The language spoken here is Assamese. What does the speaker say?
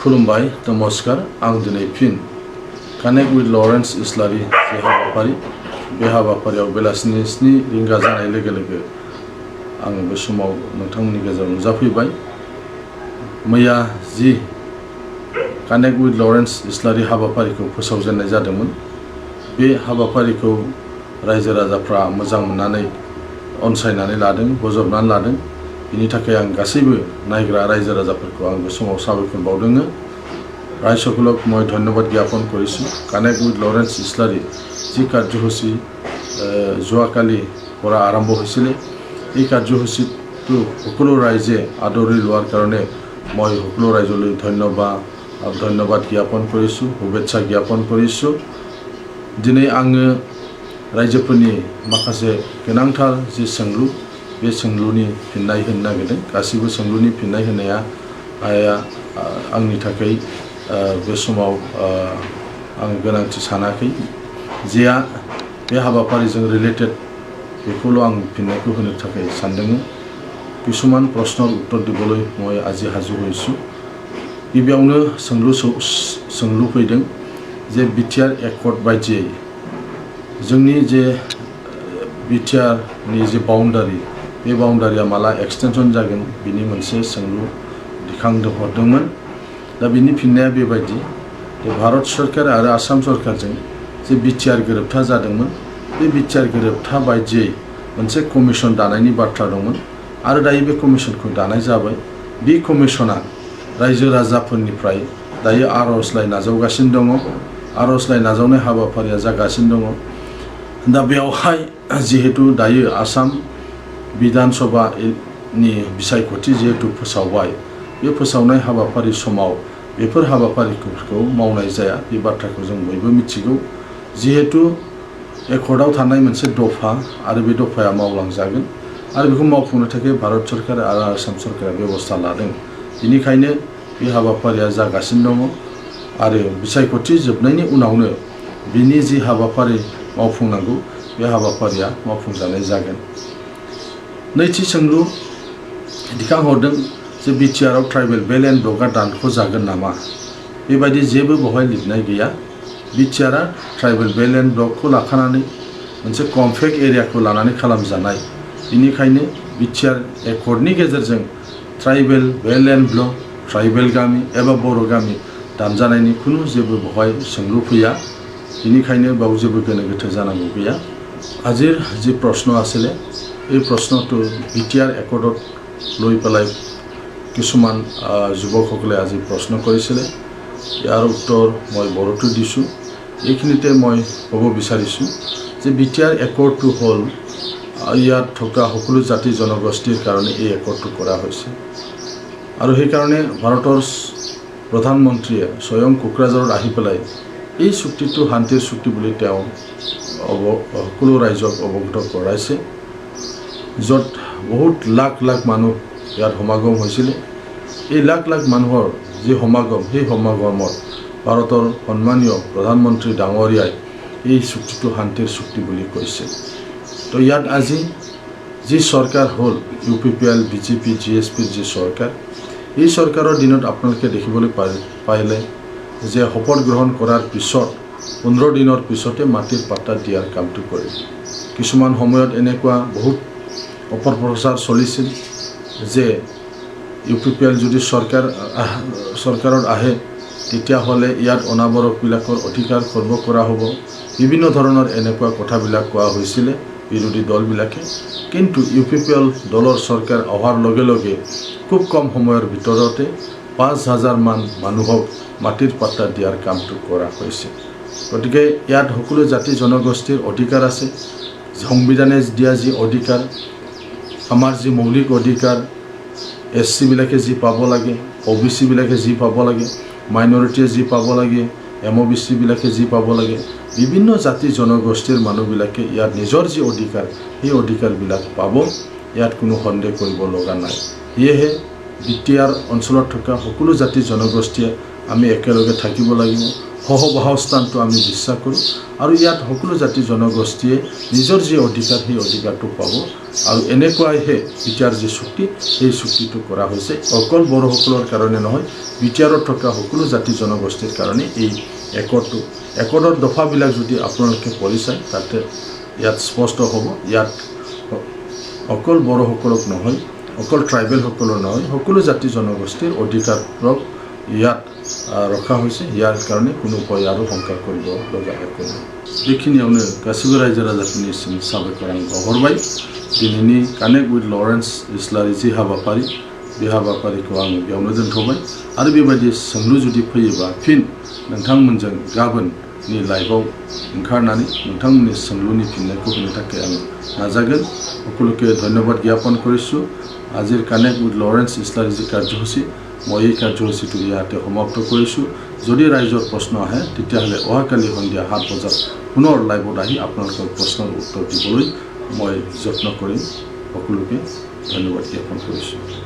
खुलुमबाय नमस्कार आं दिनै फिन कानेक्ट विथ लरेन्स इस्लारि जे हाबाफारि बे हाबाफारियाव बेलासिनि 7 रिंगा जानाय लोगो लोगो आङो बे समाव नोंथांमोननि गेजेराव नुजाफैबाय। मैया जि कानेक्ट विथ लरेन्स इस्लारि हाबाफारिखौ फोसावजेननाय जादोंमोन, बे हाबाफारिखौ रायजो राजाफ्रा मोजां मोननानै अनसायनानै लादों, बजबनानै लादों। बिनि थाखाय आं गासैबो नायग्रा रायजो राजाफोरखौ आं बे समाव साबायखर बावदों। रायजসকলক মই ধন্যবাদ জ্ঞাপন কৰিছোঁ। কানেক্ট উইথ লৰেন্স ইছলাৰী যি কাৰ্যসূচী যোৱাকালি পৰা আৰম্ভ হৈছিলে, এই কাৰ্যসূচীটো সকলো ৰাইজে আদৰি লোৱাৰ কাৰণে মই সকলো ৰাইজলৈ ধন্যবাদ জ্ঞাপন কৰিছোঁ, শুভেচ্ছা জ্ঞাপন কৰিছোঁ। দিनै आङो रायजोफोरनि माखासे गोनांथार जि सोंलु, बे सोंलुनि फिननाय होनो नागिरदों। गासैबो सोंलुनि फिननाय होनाया आंनि थाखाय बे समाव आं गोनांथि सानाखै। जेया बे हाबाफारिजों रिलेटेड बेखौल' आं फिननायखौ होनो थाखाय सानदों। किसुमान प्रश्नर उत्तर दिবলৈ মই আজি हाजु হৈছোঁ। गिबियावनो सोंलु फैदों जे बिटिआर एकर्ड बायदियै जोंनि जे बिटिआरनि जे बाउन्डारि, बे बाउन्डारिया माला एक्सटेनसन जागोन, बिनि मोनसे सोंलु हरदोंमोन। दा बिनि फिननाया बेबायदि, भारत सरकार आरो आसाम सरकारजों जे बिटिआर गोरोबथा जादोंमोन, बे बिटिआर गोरोबथा बायदियै मोनसे कमिसन दानायनि बाथ्रा दंमोन आरो दायो बे कमिसनखौ दानाय जाबाय। बे कमिसना रायजो राजाफोरनिफ्राय दायो आर'जलाइ नाजावगासिनो दङ। आर'जलाइ नाजावनाय हाबाफारिया जागासिनो दङ। दा बेवहाय जिहेतु दायो आसाम बिधान सभानि बिसायख'थि जिहेतु फोसावबाय, बे फोसावनाय हाबाफारि समाव बेफोर हाबाफारिफोरखौ मावनाय जाया, बे बाथ्राखौ जों बयबो मिथिगौ। जिहेतु एकर्डआव थानाय मोनसे दफा आरो बे दफाया मावलांजागोन आरो बेखौ मावफुंनो थाखाय भारत सरकार आरो आसाम सरकारा बेबस्था लादों। बेनिखायनो बे हाबाफारिया जागासिनो दङ आरो बिसायख'थि जोबनायनि उनावनो बिनि जि हाबाफारि मावफुंनांगौ, बे हाबाफारिया मावफुंजानाय जागोन। नैथि सोंलु दिखांहरदों जे बिटिआरआव ट्राइबेल बेल एन्ड ब्लकआ दानख'जागोन नामा? बेबायदि जेबो बेवहाय लिरनाय गैया। बिटिआरआ ट्राइबेल बेल एन्ड ब्लकखौ लाखानानै मोनसे कम्पेक्ट एरियाखौ लानानै खालामजानाय। बेनिखायनो बिटिआर एकर्डनि गेजेरजों tribal belt and block, tribal गामि एबा बर' गामि दानजानायनि खुनु जेबो बेवहाय सोंलु फैया। बेनिखायनो बेयाव जेबो गोनो गोथो जानांगौ गैया। আজিৰ যি প্ৰশ্ন আছিলে, এই প্ৰশ্নটো বিটিআৰ একৰ্ডত লৈ পেলাই কিছুমান যুৱকসকলে আজি প্ৰশ্ন কৰিছিলে। ইয়াৰ উত্তৰ মই বড়োটো দিছোঁ। এইখিনিতে মই ক'ব বিচাৰিছোঁ যে বিটিআৰ একৰ্ডটো হ'ল ইয়াত থকা সকলো জাতি জনগোষ্ঠীৰ কাৰণে এই একৰ্ডটো কৰা হৈছে আৰু সেইকাৰণে ভাৰতৰ প্ৰধানমন্ত্ৰীয়ে স্বয়ং কোকৰাঝাৰত আহি পেলাই এই চুক্তিটো শান্তিৰ চুক্তি বুলি তেওঁ সকলো ৰাইজক অৱগত কৰাইছে, য'ত বহুত লাখ লাখ মানুহ ইয়াত সমাগম হৈছিলে। এই লাখ লাখ মানুহৰ যি সমাগম, সেই সমাগমত ভাৰতৰ সন্মানীয় প্ৰধানমন্ত্ৰী ডাঙৰীয়াই এই চুক্তিটো শান্তিৰ চুক্তি বুলি কৈছে। তো ইয়াত আজি যি চৰকাৰ হ'ল UPPL, BJP, GSPৰ যি চৰকাৰ, এই চৰকাৰৰ দিনত আপোনালোকে দেখিবলৈ পাইলে যে শপত গ্ৰহণ কৰাৰ পিছত 15 দিনৰ পিছতে মাটিৰ পাট্টা দিয়াৰ কামটো কৰে। কিছুমান সময়ত এনেকুৱা বহুত অপপ্ৰচাৰ চলিছিল যে UPPL যদি চৰকাৰত আহে তেতিয়াহ'লে ইয়াত অনাবৰকবিলাকৰ অধিকাৰ খৰ্ব কৰা হ'ব। বিভিন্ন ধৰণৰ এনেকুৱা কথাবিলাক কোৱা হৈছিলে বিৰোধী দলবিলাকে। কিন্তু UPPL দলৰ চৰকাৰ অহাৰ লগে লগে খুব কম সময়ৰ ভিতৰতে 5,000 মান মানুহক মাটিৰ পাট্টা দিয়াৰ কামটো কৰা হৈছে। গতিকে ইয়াত সকলো জাতি জনগোষ্ঠীৰ অধিকাৰ আছে। সংবিধানে দিয়া যি অধিকাৰ, আমাৰ যি মৌলিক অধিকাৰ, SC বিলাকে যি পাব লাগে, OBC বিলাকে যি পাব লাগে, মাইনৰিটিয়ে যি পাব লাগে, MOBC বিলাকে যি পাব লাগে, বিভিন্ন জাতি জনগোষ্ঠীৰ মানুহবিলাকে ইয়াত নিজৰ যি অধিকাৰ, সেই অধিকাৰবিলাক পাব। ইয়াত কোনো সন্দেহ কৰিব লগা নাই। সেয়েহে বিটিআৰ অঞ্চলত থকা সকলো জাতি জনগোষ্ঠীয়ে আমি একেলগে থাকিব লাগিব, সহবাসস্থানটো আমি বিশ্বাস কৰোঁ আৰু ইয়াত সকলো জাতি জনগোষ্ঠীয়ে নিজৰ যি অধিকাৰ সেই অধিকাৰটো পাব আৰু এনেকুৱাইহে বিটিআৰ যি চুক্তি সেই চুক্তিটো কৰা হৈছে অকল বড়োসকলৰ কাৰণে নহয় বিটিআৰত থকা সকলো জাতি জনগোষ্ঠীৰ কাৰণে এই একৰ্ডৰ দফাবিলাক যদি আপোনালোকে পঢ়ি চায় তাতে ইয়াত স্পষ্ট হ'ব ইয়াত অকল বড়োসকলক নহয় অকল ট্ৰাইবেলসকলৰ নহয় সকলো জাতি জনগোষ্ঠীৰ অধিকাৰক ইয়াত ৰখা হৈছে ইয়াৰ কাৰণে কোনো ভয় আৰু শংকা কৰিব লগা একো নাই बेखिनियावनो गासिबो रायजो राजाफोरनिसिम साबायखर आं बावहरबाय दिनैनि कानेक्ट विथ लरेन्स इस्लारि जि हाबाफारि बे हाबाफारिखौ आं बेयावनो दोनथ'बाय आरो बेबायदि सोंलु जुदि फैयोबा फिन नोंथांमोनजों गाबोननि लाइभआव ओंखारनानै नोंथांमोननि सोंलुनि फिननायखौ होनो थाखाय आं नाजागोन সকলোকে ধন্যবাদ জ্ঞাপন কৰিছোঁ আজিৰ কানেক্ট উইথ লৰেন্স ইছলাৰী যি কাৰ্যসূচী মই এই কাৰ্যসূচীটো ইয়াতে সমাপ্ত কৰিছোঁ যদি ৰাইজৰ প্ৰশ্ন আহে তেতিয়াহ'লে অহাকালি সন্ধিয়া 7 বজাত পুনৰ লাইভত আহি আপোনালোকৰ প্ৰশ্নৰ উত্তৰ দিবলৈ মই যত্ন কৰিম সকলোকে ধন্যবাদ জ্ঞাপন কৰিছোঁ